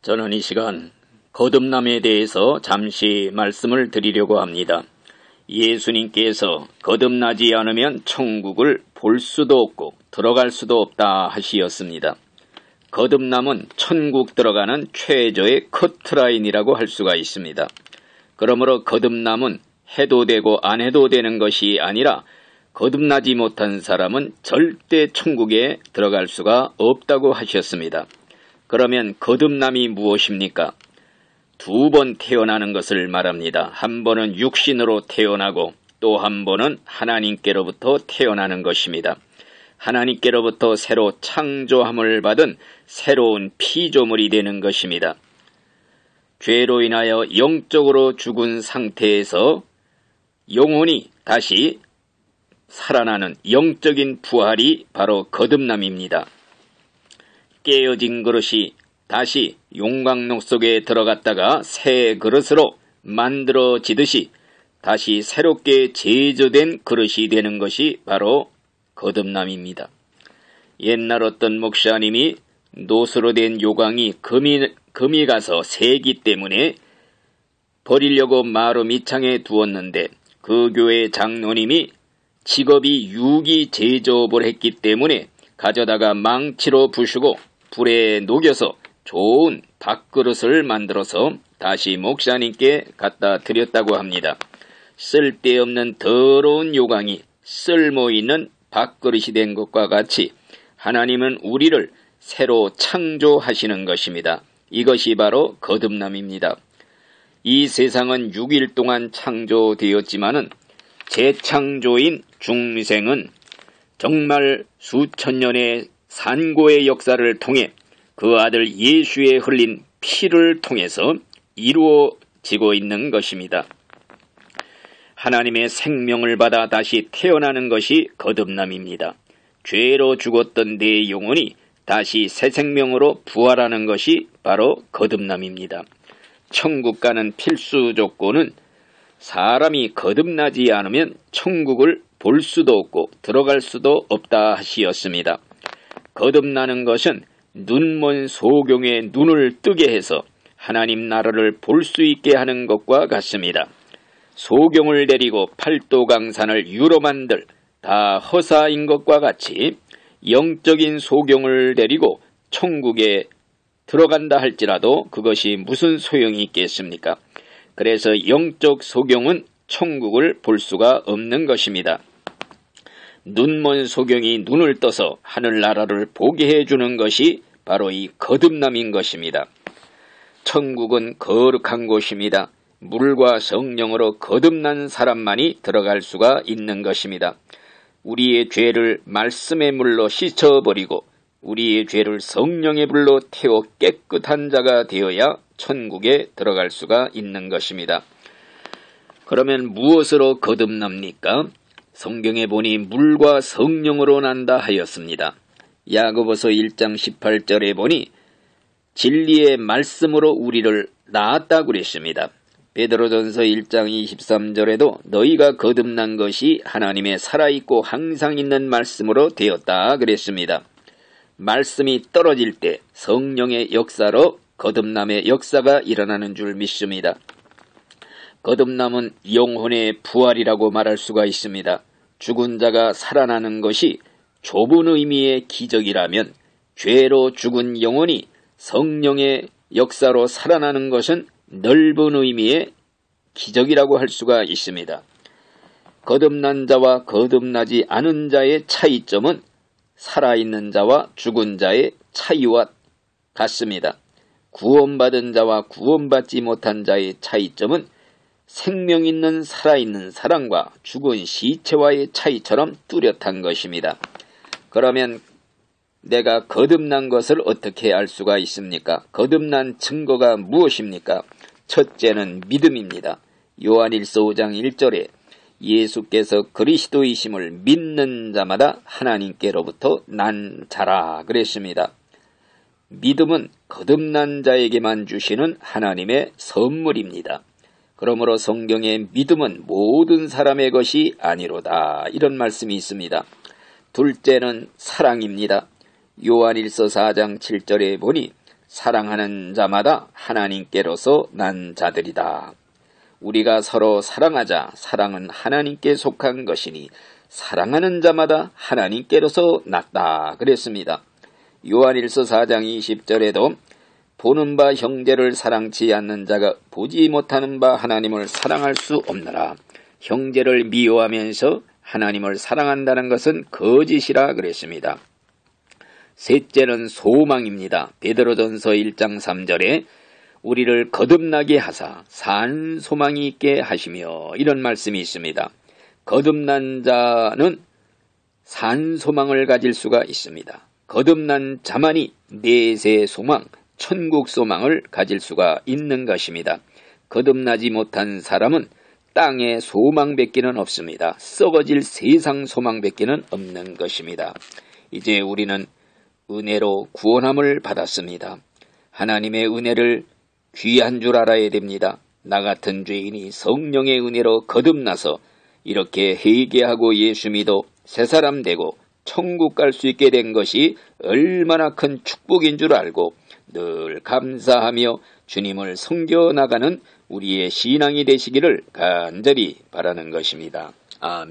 저는 이 시간 거듭남에 대해서 잠시 말씀을 드리려고 합니다. 예수님께서 거듭나지 않으면 천국을 볼 수도 없고 들어갈 수도 없다 하시었습니다. 거듭남은 천국 들어가는 최저의 커트라인이라고 할 수가 있습니다. 그러므로 거듭남은 해도 되고 안 해도 되는 것이 아니라 거듭나지 못한 사람은 절대 천국에 들어갈 수가 없다고 하셨습니다. 그러면 거듭남이 무엇입니까? 두 번 태어나는 것을 말합니다. 한 번은 육신으로 태어나고 또 한 번은 하나님께로부터 태어나는 것입니다. 하나님께로부터 새로 창조함을 받은 새로운 피조물이 되는 것입니다. 죄로 인하여 영적으로 죽은 상태에서 영혼이 다시 살아나는 영적인 부활이 바로 거듭남입니다. 깨어진 그릇이 다시 용광로 속에 들어갔다가 새 그릇으로 만들어지듯이 다시 새롭게 제조된 그릇이 되는 것이 바로 거듭남입니다. 옛날 어떤 목사님이 노수로 된 요강이 금이 가서 새기 때문에 버리려고 마루 밑창에 두었는데 그 교회 장로님이 직업이 유기 제조업을 했기 때문에 가져다가 망치로 부수고 불에 녹여서 좋은 밥그릇을 만들어서 다시 목사님께 갖다 드렸다고 합니다. 쓸데없는 더러운 요강이 쓸모있는 밥그릇이 된 것과 같이 하나님은 우리를 새로 창조하시는 것입니다. 이것이 바로 거듭남입니다. 이 세상은 6일 동안 창조되었지만은 재창조인 중생은 정말 수천 년의 산고의 역사를 통해 그 아들 예수의 흘린 피를 통해서 이루어지고 있는 것입니다. 하나님의 생명을 받아 다시 태어나는 것이 거듭남입니다. 죄로 죽었던 내 영혼이 다시 새 생명으로 부활하는 것이 바로 거듭남입니다. 천국 가는 필수 조건은 사람이 거듭나지 않으면 천국을 볼 수도 없고 들어갈 수도 없다 하시었습니다. 거듭나는 것은 눈먼 소경의 눈을 뜨게 해서 하나님 나라를 볼 수 있게 하는 것과 같습니다. 소경을 데리고 팔도강산을 유로 만들 다 허사인 것과 같이 영적인 소경을 데리고 천국에 들어간다 할지라도 그것이 무슨 소용이 있겠습니까? 그래서 영적 소경은 천국을 볼 수가 없는 것입니다. 눈먼 소경이 눈을 떠서 하늘나라를 보게 해주는 것이 바로 이 거듭남인 것입니다. 천국은 거룩한 곳입니다. 물과 성령으로 거듭난 사람만이 들어갈 수가 있는 것입니다. 우리의 죄를 말씀의 물로 씻어버리고 우리의 죄를 성령의 불로 태워 깨끗한 자가 되어야 천국에 들어갈 수가 있는 것입니다. 그러면 무엇으로 거듭납니까? 성경에 보니 물과 성령으로 난다 하였습니다. 야고보서 1장 18절에 보니 진리의 말씀으로 우리를 낳았다고 그랬습니다. 베드로전서 1장 23절에도 너희가 거듭난 것이 하나님의 살아있고 항상 있는 말씀으로 되었다 그랬습니다. 말씀이 떨어질 때 성령의 역사로 거듭남의 역사가 일어나는 줄 믿습니다. 거듭남은 영혼의 부활이라고 말할 수가 있습니다. 죽은 자가 살아나는 것이 좁은 의미의 기적이라면 죄로 죽은 영혼이 성령의 역사로 살아나는 것은 넓은 의미의 기적이라고 할 수가 있습니다. 거듭난 자와 거듭나지 않은 자의 차이점은 살아있는 자와 죽은 자의 차이와 같습니다. 구원받은 자와 구원받지 못한 자의 차이점은 생명 있는 살아있는 사람과 죽은 시체와의 차이처럼 뚜렷한 것입니다. 그러면 내가 거듭난 것을 어떻게 알 수가 있습니까? 거듭난 증거가 무엇입니까? 첫째는 믿음입니다. 요한일서 5장 1절에 예수께서 그리스도이심을 믿는 자마다 하나님께로부터 난 자라 그랬습니다. 믿음은 거듭난 자에게만 주시는 하나님의 선물입니다. 그러므로 성경의 믿음은 모든 사람의 것이 아니로다 이런 말씀이 있습니다. 둘째는 사랑입니다. 요한일서 4장 7절에 보니 사랑하는 자마다 하나님께로서 난 자들이다. 우리가 서로 사랑하자. 사랑은 하나님께 속한 것이니 사랑하는 자마다 하나님께로서 났다 그랬습니다. 요한일서 4장 20절에도 보는 바 형제를 사랑치 않는 자가 보지 못하는 바 하나님을 사랑할 수 없느라. 형제를 미워하면서 하나님을 사랑한다는 것은 거짓이라 그랬습니다. 셋째는 소망입니다. 베드로전서 1장 3절에 우리를 거듭나게 하사 산 소망이 있게 하시며 이런 말씀이 있습니다. 거듭난 자는 산 소망을 가질 수가 있습니다. 거듭난 자만이 내세 소망, 천국 소망을 가질 수가 있는 것입니다. 거듭나지 못한 사람은 땅의 소망밖에는 없습니다. 썩어질 세상 소망밖에는 없는 것입니다. 이제 우리는 은혜로 구원함을 받았습니다. 하나님의 은혜를 귀한 줄 알아야 됩니다. 나 같은 죄인이 성령의 은혜로 거듭나서 이렇게 회개하고 예수 믿어 새 사람 되고 천국 갈 수 있게 된 것이 얼마나 큰 축복인 줄 알고 늘 감사하며 주님을 섬겨나가는 우리의 신앙이 되시기를 간절히 바라는 것입니다. 아멘.